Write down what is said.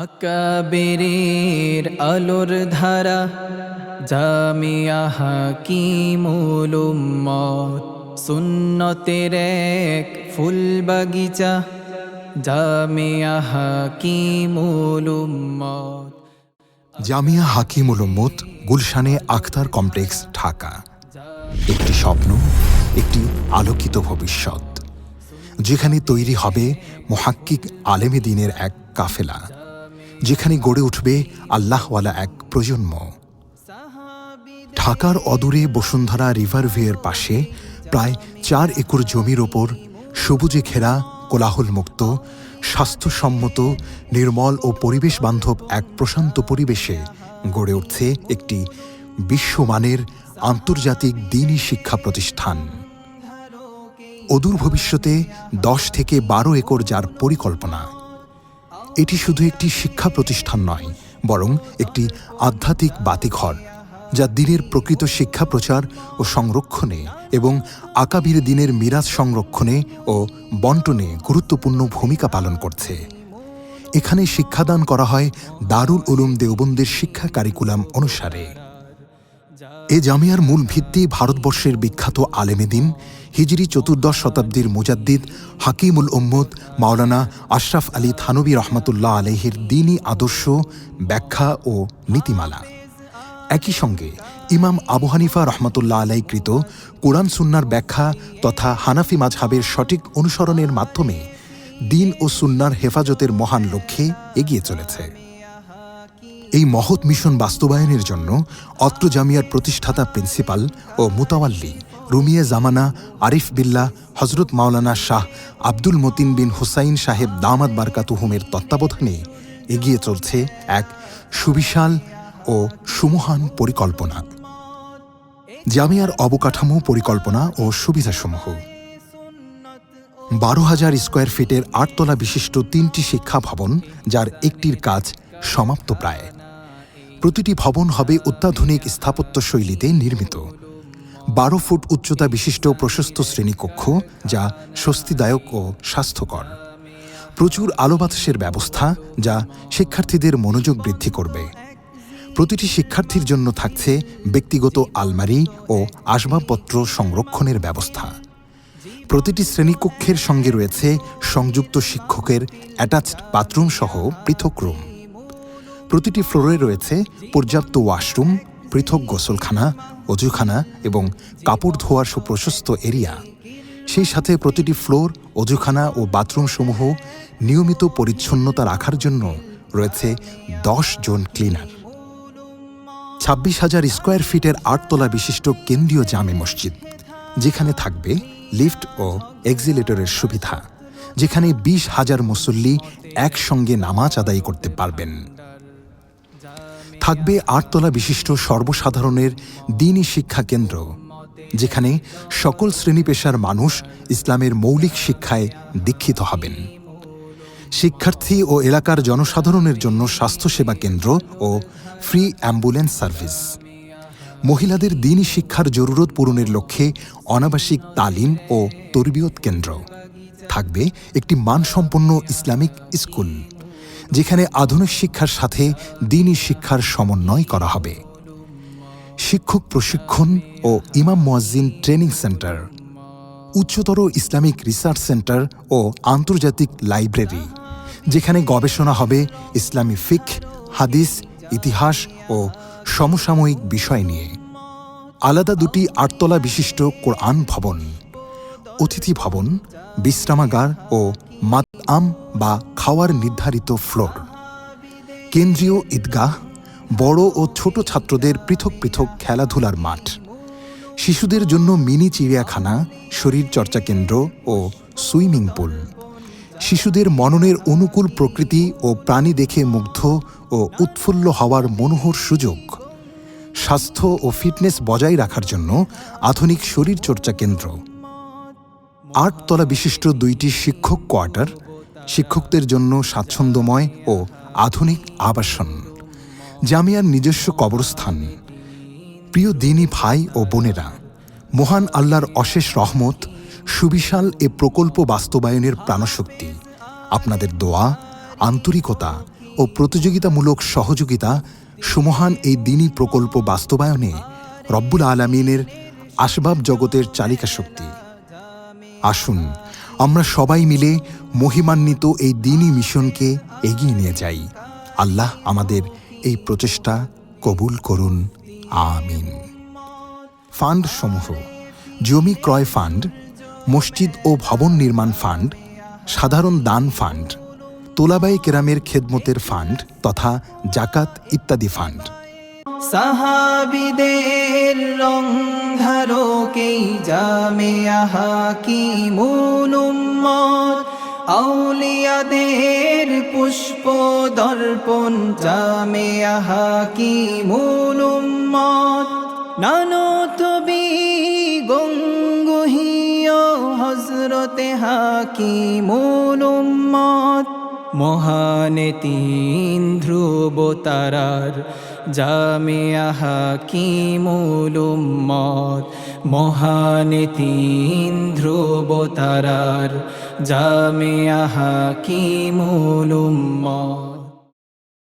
আকাবেরের আলোর ধারা জামিয়া হাকিমুল উম্মত সুন্নতের এক ফুল বাগিচা জামিয়া হাকিমুল উম্মত। জামিয়া হাকিমুল উম্মত গুলশানে আখতার কমপ্লেক্স, ঢাকা। একটি স্বপ্ন, একটি আলোকিত ভবিষ্যৎ, যেখানে তৈরি হবে মুহাক্কিক আলেমে দ্বীনের এক কাফেলা, যেখানে গড়ে উঠবে আল্লাহওয়ালা এক প্রজন্ম। ঢাকার অদূরে বসুন্ধরা রিভারভিউয়ের পাশে প্রায় ৪ একর জমির ওপর সবুজে ঘেরা, কোলাহলমুক্ত, স্বাস্থ্যসম্মত, নির্মল ও পরিবেশ বান্ধব এক প্রশান্ত পরিবেশে গড়ে উঠছে একটি বিশ্বমানের আন্তর্জাতিক দ্বীনী শিক্ষা প্রতিষ্ঠান। অদূর ভবিষ্যতে ১০ থেকে ১২ একর যার পরিকল্পনা। এটি শুধু একটি শিক্ষা প্রতিষ্ঠান নয়, বরং একটি আধ্যাত্মিক বাতিঘর, যা দ্বীনের প্রকৃত শিক্ষা প্রচার ও সংরক্ষণে এবং আকাবির দ্বীনের মিরাজ সংরক্ষণে ও বন্টনে গুরুত্বপূর্ণ ভূমিকা পালন করছে। এখানে শিক্ষাদান করা হয় দারুল উলুম দেওবন্দের শিক্ষা কারিকুলাম অনুসারে। এ জামিয়ার মূল ভিত্তি ভারতবর্ষের বিখ্যাত আলেমে দ্বীন, হিজরি ১৪দশ শতাব্দীর মুজাদ্দিদ হাকিমুল উম্মত মাওলানা আশরাফ আলী থানবী রহমাতুল্লাহ আলাইহির দ্বীনী আদর্শ, ব্যাখ্যা ও নীতিমালা। একই সঙ্গে ইমাম আবু হানিফা রহমাতুল্লাহ আলাই কৃত কুরআন সুন্নাহর ব্যাখ্যা তথা হানাফি মাযহাবের সঠিক অনুসরণের মাধ্যমে দ্বীন ও সুন্নাহর হেফাজতের মহান লক্ষ্যে এগিয়ে চলেছে। এই মহৎ মিশন বাস্তবায়নের জন্য অত্র জামিয়ার প্রতিষ্ঠাতা প্রিন্সিপাল ও মুতাওয়াল্লি রুমিয়ে জামানা আরিফ বিল্লাহ হজরত মাওলানা শাহ আব্দুল মতিন বিন হুসাইন সাহেব দামাত বারকাতুহুমের তত্ত্বাবধানে এগিয়ে চলছে এক সুবিশাল ও সুমহান পরিকল্পনা। জামিয়ার অবকাঠামো, পরিকল্পনা ও সুবিধাসমূহ: ১২,০০০ স্কোয়ার ফিটের ৮ তলা বিশিষ্ট ৩টি শিক্ষা ভবন, যার একটির কাজ সমাপ্ত প্রায়। প্রতিটি ভবন হবে অত্যাধুনিক স্থাপত্য শৈলীতে নির্মিত। ১২ ফুট উচ্চতা বিশিষ্ট প্রশস্ত শ্রেণীকক্ষ, যা স্বস্তিদায়ক ও স্বাস্থ্যকর। প্রচুর আলো বাতাসের ব্যবস্থা, যা শিক্ষার্থীদের মনোযোগ বৃদ্ধি করবে। প্রতিটি শিক্ষার্থীর জন্য থাকছে ব্যক্তিগত আলমারি ও আসবাবপত্র সংরক্ষণের ব্যবস্থা। প্রতিটি শ্রেণীকক্ষের সঙ্গে রয়েছে সংযুক্ত শিক্ষকের অ্যাটাচড বাথরুম সহ পৃথক রুম। প্রতিটি ফ্লোরে রয়েছে পর্যাপ্ত ওয়াশরুম, পৃথক গোসলখানা, অজুখানা এবং কাপড় ধোয়ার সুপ্রশস্ত এরিয়া। সেই সাথে প্রতিটি ফ্লোর, অজুখানা ও বাথরুমসমূহ নিয়মিত পরিচ্ছন্নতা রাখার জন্য রয়েছে ১০ জন ক্লিনার। ২৬,০০০ স্কোয়ার ফিটের ৮ তলা বিশিষ্ট কেন্দ্রীয় জামে মসজিদ, যেখানে থাকবে লিফট ও এক্সিলেটরের সুবিধা, যেখানে ২০,০০০ মুসল্লি একসঙ্গে নামাজ আদায় করতে পারবেন। থাকবে ৮ তলা বিশিষ্ট সর্বসাধারণের দ্বীনী শিক্ষা কেন্দ্র, যেখানে সকল শ্রেণী পেশার মানুষ ইসলামের মৌলিক শিক্ষায় দীক্ষিত হবেন। শিক্ষার্থী ও এলাকার জনসাধারণের জন্য স্বাস্থ্যসেবা কেন্দ্র ও ফ্রি অ্যাম্বুলেন্স সার্ভিস। মহিলাদের দ্বীনী শিক্ষার জরুরত পূরণের লক্ষ্যে অনাবাসিক তালিম ও তরবিয়ত কেন্দ্র। থাকবে একটি মানসম্পন্ন ইসলামিক স্কুল, যেখানে আধুনিক শিক্ষার সাথে দ্বীনী শিক্ষার সমন্বয় করা হবে। শিক্ষক প্রশিক্ষণ ও ইমাম মুয়াজ্জিন ট্রেনিং সেন্টার, উচ্চতর ইসলামিক রিসার্চ সেন্টার ও আন্তর্জাতিক লাইব্রেরি, যেখানে গবেষণা হবে ইসলামী ফিকহ, হাদিস, ইতিহাস ও সমসাময়িক বিষয় নিয়ে। আলাদা ২টি ৮ তলা বিশিষ্ট কোরআন ভবন, অতিথি ভবন, বিশ্রামাগার ও মাতআম বা খাওয়ার নির্ধারিত ফ্লোর। কেন্দ্রীয় ঈদগাহ, বড় ও ছোট ছাত্রদের পৃথক পৃথক খেলাধুলার মাঠ, শিশুদের জন্য মিনি চিড়িয়াখানা, শরীরচর্চা কেন্দ্র ও সুইমিং পুল। শিশুদের মননের অনুকূল প্রকৃতি ও প্রাণী দেখে মুগ্ধ ও উৎফুল্ল হওয়ার মনোহর সুযোগ। স্বাস্থ্য ও ফিটনেস বজায় রাখার জন্য আধুনিক শরীরচর্চা কেন্দ্র। ৮ তলা বিশিষ্ট ২টি শিক্ষক কোয়ার্টার, শিক্ষকদের জন্য স্বাচ্ছন্দ্যময় ও আধুনিক আবাসন। জামিয়ার নিজস্ব কবরস্থান। প্রিয় দ্বীনী ভাই ও বোনেরা, মহান আল্লাহর অশেষ রহমত, সুবিশাল এ প্রকল্প বাস্তবায়নের প্রাণশক্তি আপনাদের দোয়া, আন্তরিকতা ও প্রতিযোগিতামূলক সহযোগিতা সুমহান এই দ্বীনি প্রকল্প বাস্তবায়নে রব্বুল আলামিনের আসবাব জগতের চালিকা শক্তি। আসুন আমরা সবাই মিলে মহিমান্বিত এই দ্বীনি মিশনকে এগিয়ে নিয়ে যাই। আল্লাহ আমাদের এই প্রচেষ্টা কবুল করুন, আমিন। ফান্ড সমূহ: জমি ক্রয় ফান্ড, মসজিদ ও ভবন নির্মাণ ফান্ড, সাধারণ দান ফান্ড, তোলাবাই কেরামের খেদমতের ফান্ড তথা জাকাত ইত্যাদি ফান্ড। সাহাবীদের রংধারকেই জামিয়া হাকিমুল উম্মত, আউলিয়াদের পুষ্প দর্পণ জামিয়া হাকিমুল উম্মত। নানতবি গঙ্গুহীয় হযরতে হাকিমুল উম্মত, মহানে তিন ধ্রুব তারার জামিয়া হাকিমুল উম্মত, মহানে তিন ধ্রুব তারার জামিয়া হাকিমুল উম্মত।